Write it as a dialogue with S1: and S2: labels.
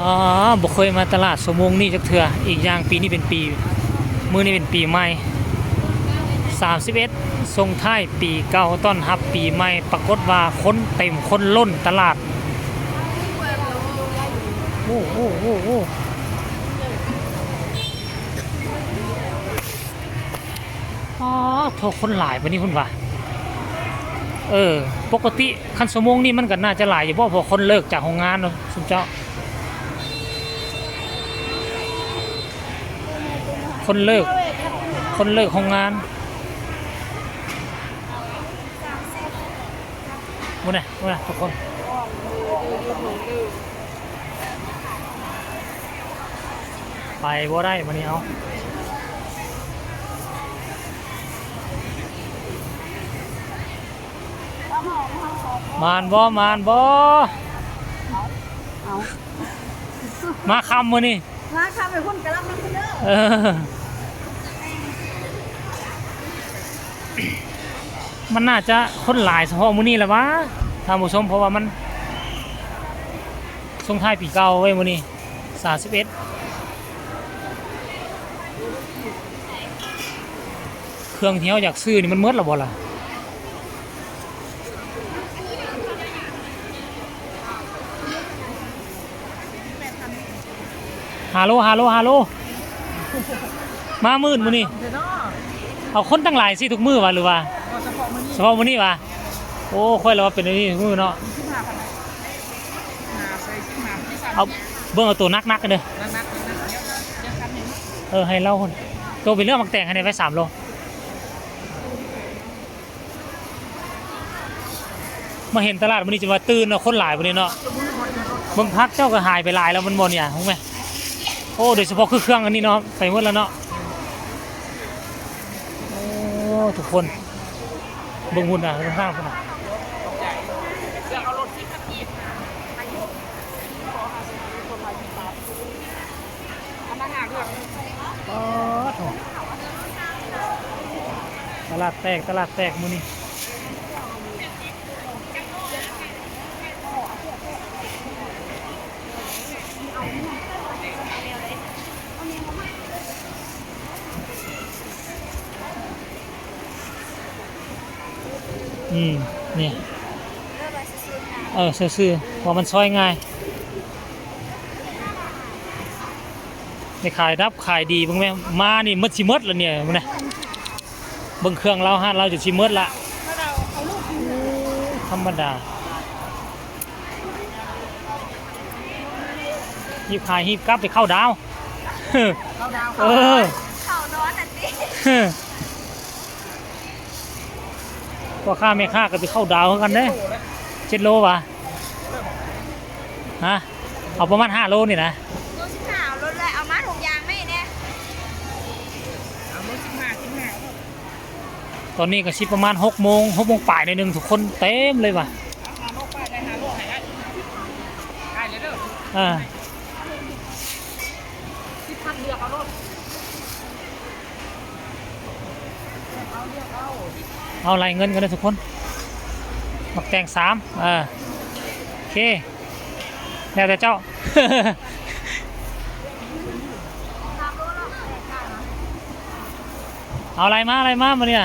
S1: อ๋อบ่เคยมาตลาดสมงนี่จักเทื่ออีกอย่างปีนี้เป็นปีมื้อนี้เป็นปีใหม่31ส่งท้ายปีเก่าต้อนรับปีใหม่ปรากฏว่าคนเต็มคนล้นตลาดโอ้โอ้โอ้โอ้อ๋อโทษคนหลายบัดนี้พุ่นว่าปกติคันสมงนี่มันก็น่าจะหลายอยู่บ่เพราะคนเลิกจากโรงงานเนาะซุมเจ้าคนเลิกโรงงานมื้อน่ะทุกคนไปบ่ได้มื้อนี้เอามานบ่มาคำมื้อนี้
S2: มาค่ะไปพุ่นกะลับมันเด้อ
S1: มันน่าจะคนหลายเฉพาะมื้อนี้แหละวะท่านผู้ชมเพราะว่ามันส่งท้ายปีเก่าไว้มื้อนี้31เครื่องที่เฮาอยากซื้อนี่มันหมดแล้วบ่ล่ะฮัลโหลมามื้อมื้อนี้เอาคนตั้งหลายสิทุกมื้อวะหรือว่าเฉพาะมื้อนี้วะโอ้ค่อยแล้วว่าเป็นอันนี้มื้อเนาะเอาเบิ่งเอาตัวนักกันเด้อให้เล่าคนตัวเป็นเรื่องมักแต่งให้ได้ไว้3 โลมาเห็นตลาดมื้อนี้จะว่าตื่นเนาะคนหลายมื้อนี้เนาะเบิ่งพักเจ้าก็หายไปหลายแล้วมันบ่เนี่ยฮู้มั้ยโอ้โดยเฉพาะเครื่องอันนี้เนาะไปหมดแล้วเนาะโอ้ทุกคนเบิ่งหุ่นน่ะข้างๆพุ่นน่ะอ๋อโถตลาดแตกมื้อนี้นี่ซื่อๆว่ามันซอยง่ายในขายรับขายดีเบิ่งแม่มานี่หมดสิหมดแล้วเนี่ยมื้อนี้เบิ่งเครื่องเราห้านเราจะสิหมดละธรรมดาหีบขายหีบกลับไปเข้าดาวเข้าดาวเข้านอนน่ะสิพ่อค้าแม่ค้าก็ไปเข้าดาวกันเด้7 โลวะฮะเอาประมาณ5 โลนี่นะ
S2: โล15รถเลยเอามาถุงยางไหมเนี่ยเอาโล15
S1: ตอนนี้ก็สิประมาณ6 โมงปลายหน่อยนึงทุกคนเต็มเลยว่ะ
S2: 5 โลปลายได้5 โลให้ได้เลยเด้อ10,000เลือกเอารถ
S1: เอารายเงินกันเลยทุกคนหมักแตง3โอเคแล้วแต่เจ้า เอาอะไรมามาเนี่ย